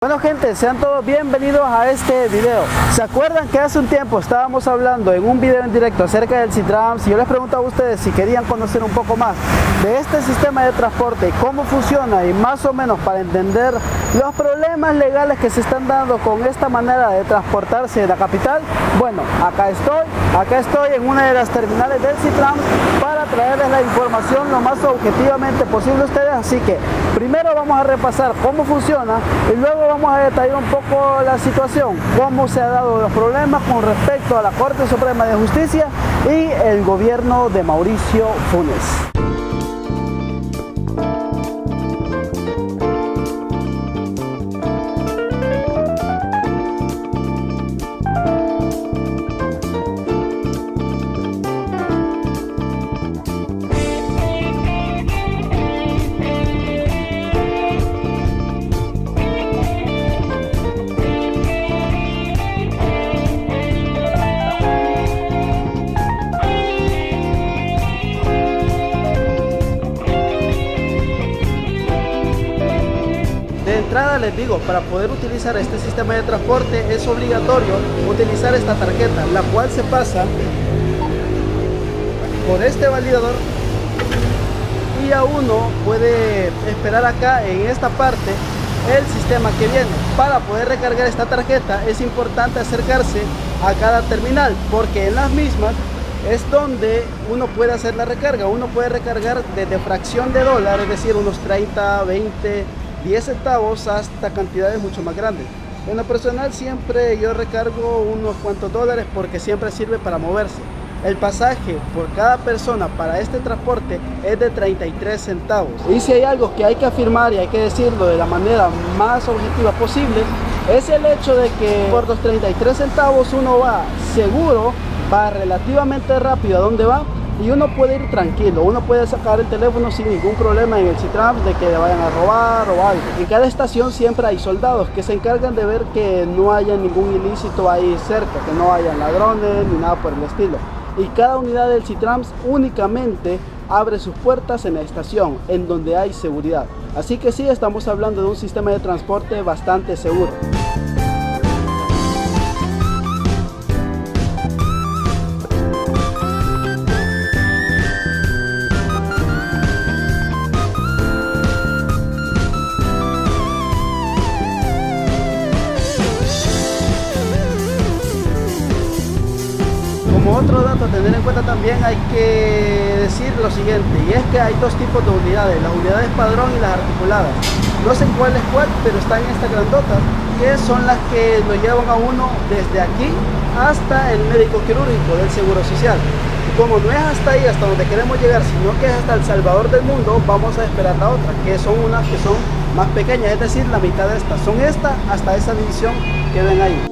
Bueno gente, sean todos bienvenidos a este video. ¿Se acuerdan que hace un tiempo estábamos hablando en un video en directo acerca del SITRAMS y yo les preguntaba a ustedes si querían conocer un poco más de este sistema de transporte y cómo funciona y más o menos para entender los problemas legales que se están dando con esta manera de transportarse de la capital? Bueno, acá estoy en una de las terminales del SITRAMS para traerles la información lo más objetivamente posible a ustedes, así que primero vamos a repasar cómo funciona y luego vamos a detallar un poco la situación, cómo se han dado los problemas con respecto a la Corte Suprema de Justicia y el gobierno de Mauricio Funes. De entrada les digo, para poder utilizar este sistema de transporte es obligatorio utilizar esta tarjeta, la cual se pasa por este validador y a uno puede esperar acá en esta parte el sistema que viene. Para poder recargar esta tarjeta es importante acercarse a cada terminal, porque en las mismas es donde uno puede hacer la recarga. Uno puede recargar desde fracción de dólar, es decir, unos 30, 20, 10 centavos hasta cantidades mucho más grandes. En lo personal siempre yo recargo unos cuantos dólares porque siempre sirve para moverse. El pasaje por cada persona para este transporte es de 33 centavos. Y si hay algo que hay que afirmar y hay que decirlo de la manera más objetiva posible, es el hecho de que por los 33 centavos uno va seguro, va relativamente rápido a donde va, y uno puede ir tranquilo, uno puede sacar el teléfono sin ningún problema en el SITRAMS de que le vayan a robar o algo. En cada estación siempre hay soldados que se encargan de ver que no haya ningún ilícito ahí cerca, que no haya ladrones ni nada por el estilo. Y cada unidad del SITRAMS únicamente abre sus puertas en la estación, en donde hay seguridad. Así que sí, estamos hablando de un sistema de transporte bastante seguro. Como otro dato a tener en cuenta también hay que decir lo siguiente, y es que hay dos tipos de unidades, las unidades padrón y las articuladas. No sé cuál es cuál, pero están en esta grandota, que son las que lo llevan a uno desde aquí hasta el médico quirúrgico del Seguro Social. Y como no es hasta ahí, hasta donde queremos llegar, sino que es hasta el Salvador del mundo, vamos a esperar la otra, que son unas que son más pequeñas, es decir, la mitad de estas. Son esta hasta esa división que ven ahí.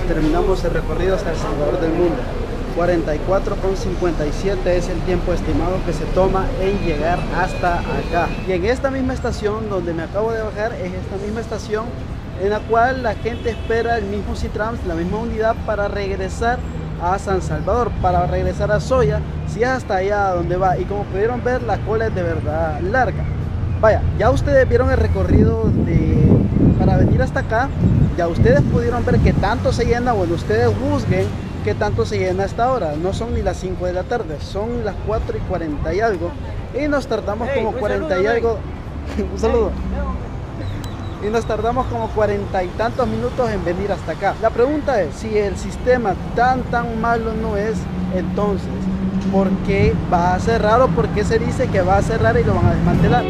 Terminamos el recorrido hasta el Salvador del mundo. 44,57 es el tiempo estimado que se toma en llegar hasta acá. Y en esta misma estación donde me acabo de bajar es esta misma estación en la cual la gente espera el mismo SITRAMS, la misma unidad para regresar a San Salvador, para regresar a Soya, si es hasta allá donde va. Y como pudieron ver, la cola es de verdad larga. Vaya, ya ustedes vieron el recorrido para venir hasta acá. Ya ustedes pudieron ver que tanto se llena. Bueno, ustedes juzguen qué tanto se llena hasta ahora. No son ni las 5 de la tarde, son las 4:40 y algo. Y nos tardamos como 40 y algo. Un saludo. Y nos tardamos como 40 y tantos minutos en venir hasta acá. La pregunta es, si el sistema tan malo no es, entonces, ¿por qué va a cerrar o por qué se dice que va a cerrar y lo van a desmantelar?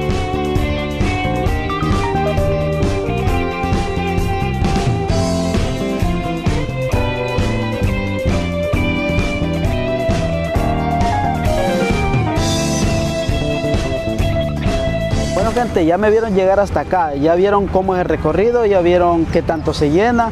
Bueno gente, ya me vieron llegar hasta acá, ya vieron cómo es el recorrido, ya vieron qué tanto se llena.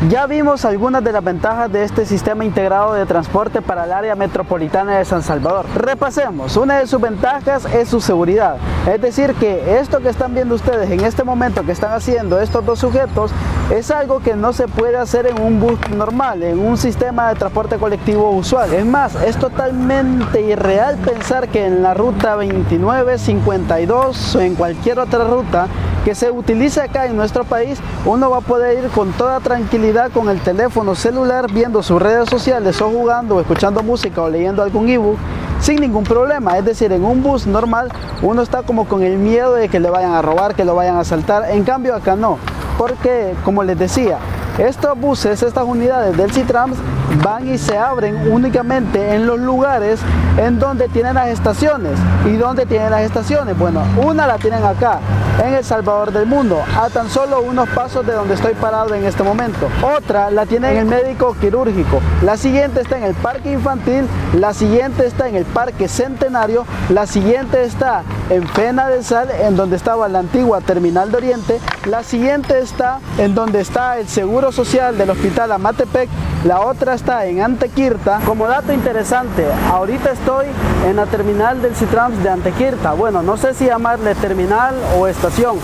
Ya vimos algunas de las ventajas de este sistema integrado de transporte para el área metropolitana de San Salvador. Repasemos, una de sus ventajas es su seguridad. Es decir que esto que están viendo ustedes en este momento que están haciendo estos dos sujetos es algo que no se puede hacer en un bus normal, en un sistema de transporte colectivo usual. Es más, es totalmente irreal pensar que en la ruta 29, 52 o en cualquier otra ruta que se utilice acá en nuestro país, uno va a poder ir con toda tranquilidad con el teléfono celular viendo sus redes sociales o jugando o escuchando música o leyendo algún ebook sin ningún problema. Es decir, en un bus normal uno está como con el miedo de que le vayan a robar, que lo vayan a asaltar. En cambio acá no, porque como les decía, estos buses, estas unidades del SITRANS van y se abren únicamente en los lugares en donde tienen las estaciones. ¿Y dónde tienen las estaciones? Bueno, una la tienen acá, en El Salvador del Mundo, a tan solo unos pasos de donde estoy parado en este momento. Otra la tiene en el médico quirúrgico, la siguiente está en el parque infantil, la siguiente está en el parque centenario, la siguiente está en Pena de Sal, en donde estaba la antigua terminal de Oriente, la siguiente está en donde está el Seguro Social del Hospital Amatepec, la otra está en Antequirta. Como dato interesante, ahorita estoy en la terminal del SITRANS de Antequirta. Bueno, no sé si llamarle terminal o estación.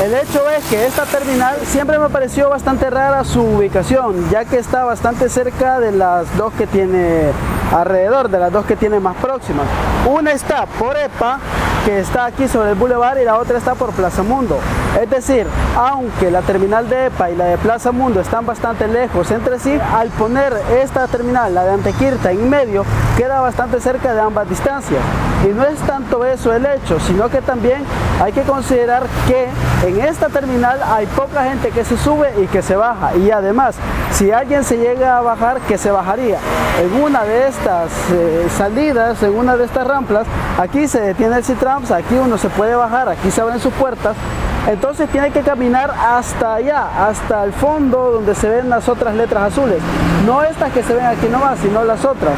El hecho es que esta terminal siempre me pareció bastante rara su ubicación, ya que está bastante cerca de las dos que tiene alrededor, de las dos que tiene más próximas. Una está por EPA, que está aquí sobre el Boulevard, y la otra está por Plaza Mundo. Es decir, aunque la terminal de EPA y la de Plaza Mundo están bastante lejos entre sí, al poner esta terminal, la de Antequirta, en medio, queda bastante cerca de ambas distancias. Y no es tanto eso el hecho, sino que también hay que considerar que en esta terminal hay poca gente que se sube y que se baja. Y además, si alguien se llega a bajar, ¿qué se bajaría? En una de estas salidas, en una de estas ramplas, aquí se detiene el SITRANS, aquí uno se puede bajar, aquí se abren sus puertas. Entonces tiene que caminar hasta allá, hasta el fondo donde se ven las otras letras azules. No estas que se ven aquí nomás, sino las otras.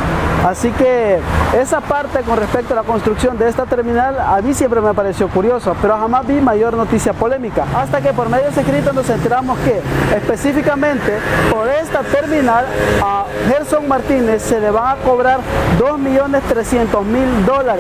Así que esa parte con respecto a la construcción de esta terminal a mí siempre me pareció curioso, pero jamás vi mayor noticia polémica. Hasta que por medios escritos nos enteramos que específicamente por esta terminal a Gerson Martínez se le van a cobrar $2.300.000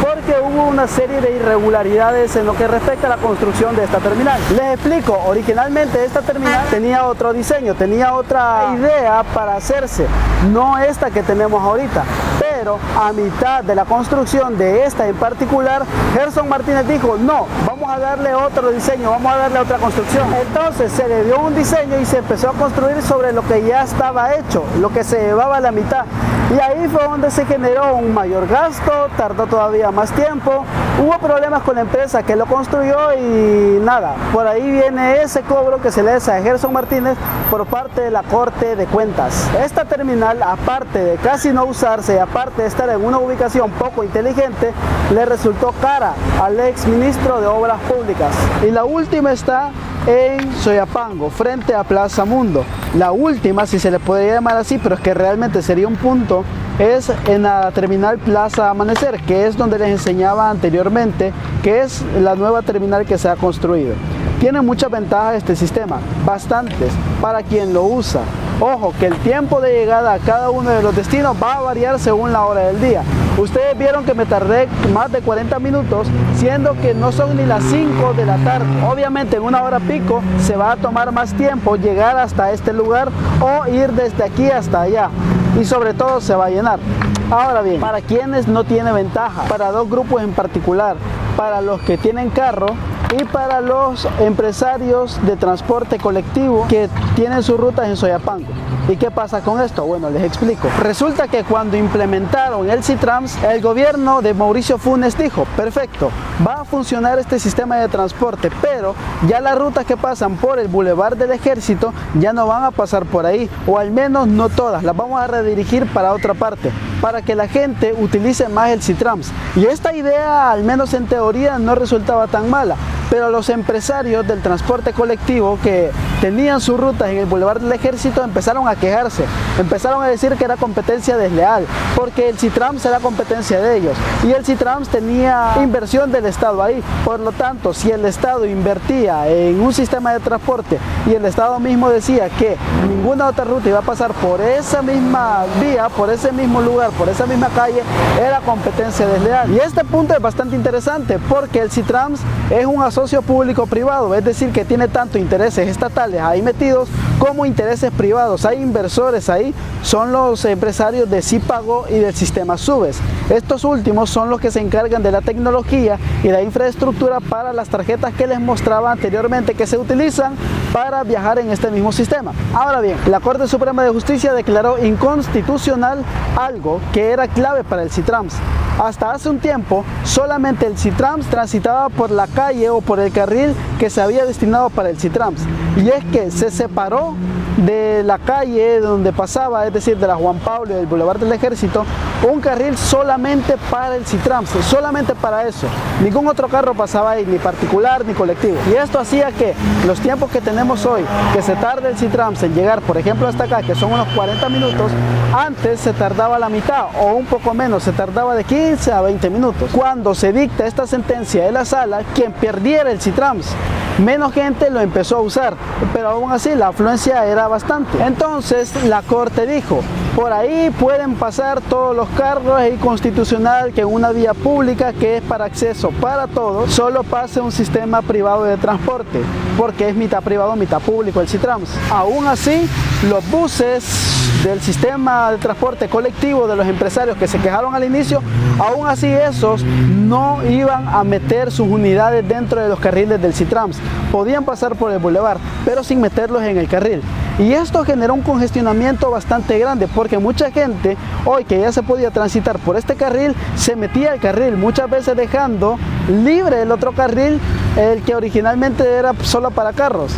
porque hubo una serie de irregularidades en lo que respecta a la construcción de esta terminal. Les explico, originalmente esta terminal tenía otro diseño, tenía otra idea para hacerse, no esta que tenemos ahorita, pero a mitad de la construcción de esta en particular, Gerson Martínez dijo, no, vamos a darle otro diseño, vamos a darle otra construcción. Entonces se le dio un diseño y se empezó a construir sobre lo que ya estaba hecho, lo que se llevaba a la mitad. Y ahí fue donde se generó un mayor gasto, tardó todavía más tiempo, hubo problemas con la empresa que lo construyó y nada, por ahí viene ese cobro que se le hace a Gerson Martínez por parte de la Corte de Cuentas. Esta terminal, aparte de casi no usarse y aparte de estar en una ubicación poco inteligente, le resultó cara al ex ministro de Obras Públicas. Y la última está en Soyapango, frente a Plaza Mundo. La última, si se le puede llamar así, pero es que realmente sería un punto, es en la terminal Plaza Amanecer, que es donde les enseñaba anteriormente, que es la nueva terminal que se ha construido. Tiene muchas ventajas este sistema, bastantes, para quien lo usa. Ojo, que el tiempo de llegada a cada uno de los destinos va a variar según la hora del día. Ustedes vieron que me tardé más de 40 minutos, siendo que no son ni las 5 de la tarde. Obviamente en una hora pico se va a tomar más tiempo llegar hasta este lugar o ir desde aquí hasta allá. Y sobre todo se va a llenar. Ahora bien, para quienes no tiene ventaja, para dos grupos en particular, para los que tienen carro y para los empresarios de transporte colectivo que tienen sus rutas en Soyapango. ¿Y qué pasa con esto? Bueno, les explico. Resulta que cuando implementaron el SITRANS, el gobierno de Mauricio Funes dijo, perfecto, va a funcionar este sistema de transporte, pero ya las rutas que pasan por el Boulevard del Ejército ya no van a pasar por ahí, o al menos no todas, las vamos a redirigir para otra parte, para que la gente utilice más el SITRANS. Y esta idea, al menos en teoría, no resultaba tan mala, pero los empresarios del transporte colectivo que tenían sus rutas en el Boulevard del Ejército empezaron a quejarse, empezaron a decir que era competencia desleal, porque el SITRANS era competencia de ellos, y el SITRANS tenía inversión del Estado ahí. Por lo tanto, si el Estado invertía en un sistema de transporte y el Estado mismo decía que ninguna otra ruta iba a pasar por esa misma vía, por ese mismo lugar, por esa misma calle, era competencia desleal. Y este punto es bastante interesante, porque el SITRANS es un asocio público-privado, es decir, que tiene tanto intereses estatales ahí metidos como intereses privados. Hay inversores ahí, son los empresarios de Zipago y del sistema Subes. Estos últimos son los que se encargan de la tecnología y la infraestructura para las tarjetas que les mostraba anteriormente, que se utilizan para viajar en este mismo sistema. Ahora bien, la Corte Suprema de Justicia declaró inconstitucional algo que era clave para el SITRANS. Hasta hace un tiempo, solamente el SITRANS transitaba por la calle o por el carril que se había destinado para el SITRANS. Y es que se separó de la calle donde pasaba, es decir, de la Juan Pablo y del Boulevard del Ejército, un carril solamente para el SITRANS, solamente para eso. Ningún otro carro pasaba ahí, ni particular ni colectivo. Y esto hacía que los tiempos que tenemos hoy, que se tarda el SITRANS en llegar, por ejemplo, hasta acá, que son unos 40 minutos, antes se tardaba la mitad o un poco menos, se tardaba de 15 a 20 minutos. Cuando se dicta esta sentencia de la sala, quien perdiera el SITRANS, menos gente lo empezó a usar, pero aún así la afluencia era bastante. Entonces la Corte dijo, por ahí pueden pasar todos los carros, es inconstitucional que en una vía pública que es para acceso para todos, solo pase un sistema privado de transporte, porque es mitad privado, mitad público el SITRANS. Aún así, los buses del sistema de transporte colectivo de los empresarios que se quejaron al inicio, aún así esos no iban a meter sus unidades dentro de los carriles del SITRANS. Podían pasar por el bulevar, pero sin meterlos en el carril. Y esto generó un congestionamiento bastante grande, porque mucha gente, hoy que ya se podía transitar por este carril, se metía al carril, muchas veces dejando libre el otro carril, el que originalmente era solo para carros.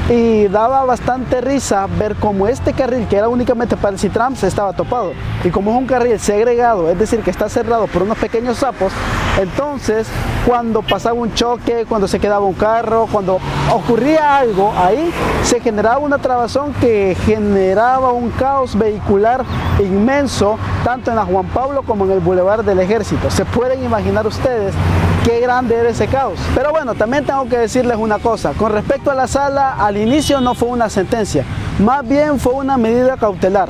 Y daba bastante risa ver cómo este carril, que era únicamente para el SITRANS, estaba topado. Y como es un carril segregado, es decir, que está cerrado por unos pequeños sapos, entonces cuando pasaba un choque, cuando se quedaba un carro, cuando ocurría algo ahí, se generaba una trabazón que generaba un caos vehicular inmenso, tanto en la Juan Pablo como en el Boulevard del Ejército. Se pueden imaginar ustedes qué grande era ese caos. Pero bueno, también tengo que decirles una cosa. Con respecto a la sala, al inicio no fue una sentencia, más bien fue una medida cautelar,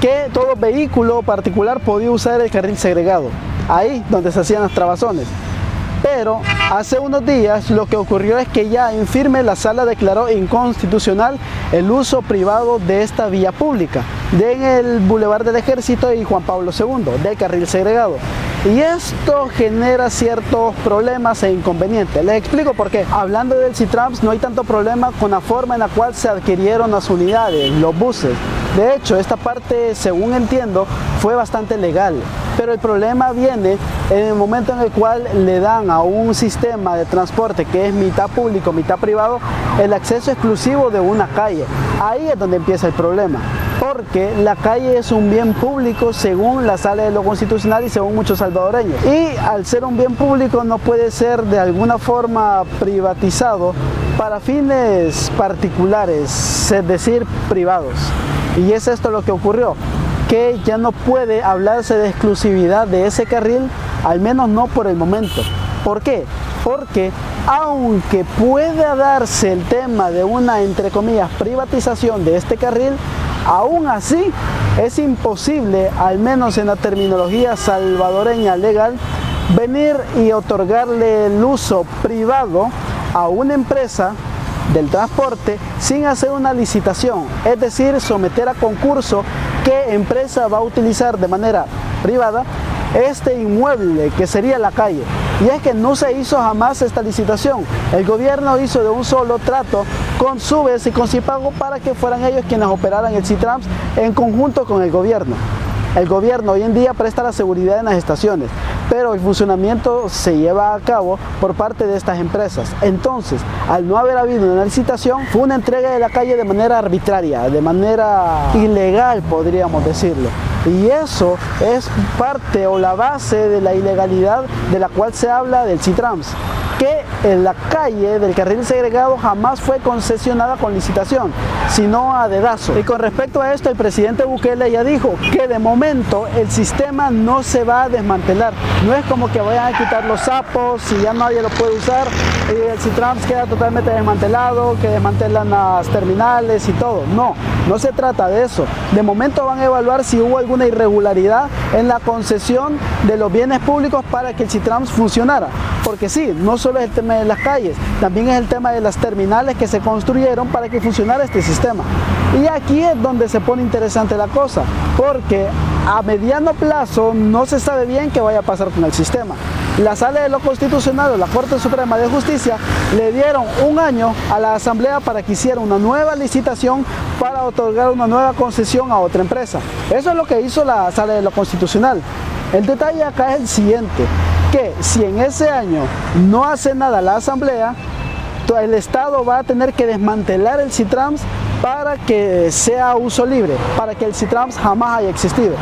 que todo vehículo particular podía usar el carril segregado, ahí donde se hacían las trabazones. Pero hace unos días lo que ocurrió es que ya en firme la sala declaró inconstitucional el uso privado de esta vía pública, en el Boulevard del Ejército y Juan Pablo II, del carril segregado. Y esto genera ciertos problemas e inconvenientes. Les explico por qué. Hablando del SITRANS, no hay tanto problema con la forma en la cual se adquirieron las unidades, los buses. De hecho, esta parte, según entiendo, fue bastante legal. Pero el problema viene en el momento en el cual le dan a un sistema de transporte que es mitad público, mitad privado, el acceso exclusivo de una calle. Ahí es donde empieza el problema, porque la calle es un bien público según la Sala de lo Constitucional y según muchos salvadoreños. Y al ser un bien público no puede ser de alguna forma privatizado para fines particulares, es decir, privados. Y es esto lo que ocurrió, que ya no puede hablarse de exclusividad de ese carril, al menos no por el momento. ¿Por qué? Porque aunque pueda darse el tema de una, entre comillas, privatización de este carril, aún así es imposible, al menos en la terminología salvadoreña legal, venir y otorgarle el uso privado a una empresa del transporte sin hacer una licitación, es decir, someter a concurso qué empresa va a utilizar de manera privada este inmueble que sería la calle. y es que no se hizo jamás esta licitación. El gobierno hizo de un solo trato con Subes y con Cipago para que fueran ellos quienes operaran el SITRAMS en conjunto con el gobierno. El gobierno hoy en día presta la seguridad en las estaciones, pero el funcionamiento se lleva a cabo por parte de estas empresas. Entonces, al no haber habido una licitación, fue una entrega de la calle de manera arbitraria, de manera ilegal, podríamos decirlo. Y eso es parte o la base de la ilegalidad de la cual se habla del SITRAMS, que en la calle del carril segregado jamás fue concesionada con licitación, sino a dedazo. Y con respecto a esto, el presidente Bukele ya dijo que de momento el sistema no se va a desmantelar. No es como que vayan a quitar los sapos y ya nadie lo puede usar y el SITRAMS queda totalmente desmantelado, que desmantelan las terminales y todo. No, no se trata de eso. De momento van a evaluar si hubo alguna irregularidad en la concesión de los bienes públicos para que el SITRAMS funcionara. Porque sí, no solo es el tema de las calles, también es el tema de las terminales que se construyeron para que funcionara este sistema. Y aquí es donde se pone interesante la cosa, porque a mediano plazo no se sabe bien qué vaya a pasar con el sistema. La Sala de lo Constitucional o la Corte Suprema de Justicia le dieron un año a la Asamblea para que hiciera una nueva licitación para otorgar una nueva concesión a otra empresa. Eso es lo que hizo la Sala de lo Constitucional. El detalle acá es el siguiente, que si en ese año no hace nada la Asamblea, el Estado va a tener que desmantelar el SITRAMS para que sea uso libre, para que el SITRAMS jamás haya existido.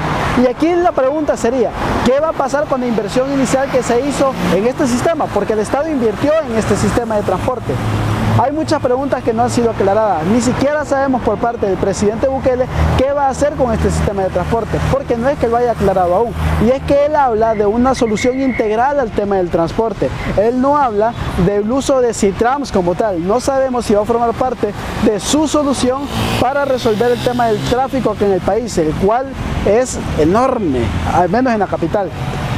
Y aquí la pregunta sería, ¿qué va a pasar con la inversión inicial que se hizo en este sistema? Porque el Estado invirtió en este sistema de transporte. Hay muchas preguntas que no han sido aclaradas, ni siquiera sabemos por parte del presidente Bukele qué va a hacer con este sistema de transporte, porque no es que lo haya aclarado aún, y es que él habla de una solución integral al tema del transporte, él no habla del uso de SITRAMS como tal, no sabemos si va a formar parte de su solución para resolver el tema del tráfico aquí en el país, el cual es enorme, al menos en la capital.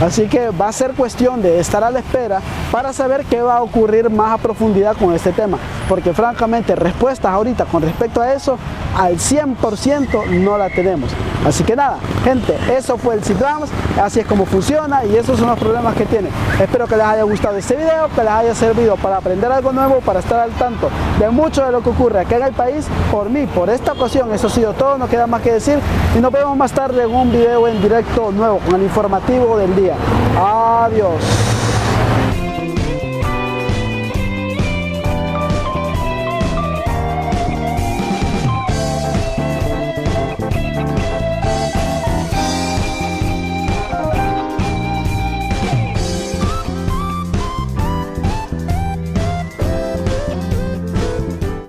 Así que va a ser cuestión de estar a la espera para saber qué va a ocurrir más a profundidad con este tema, porque francamente respuestas ahorita con respecto a eso al 100% no la tenemos. Así que nada, gente, eso fue el SITRAMS, así es como funciona y esos son los problemas que tiene. Espero que les haya gustado este video, que les haya servido para aprender algo nuevo, para estar al tanto de mucho de lo que ocurre aquí en el país. Por mí, por esta ocasión, eso ha sido todo, no queda más que decir y nos vemos más tarde en un video en directo nuevo con el informativo del día. Adiós.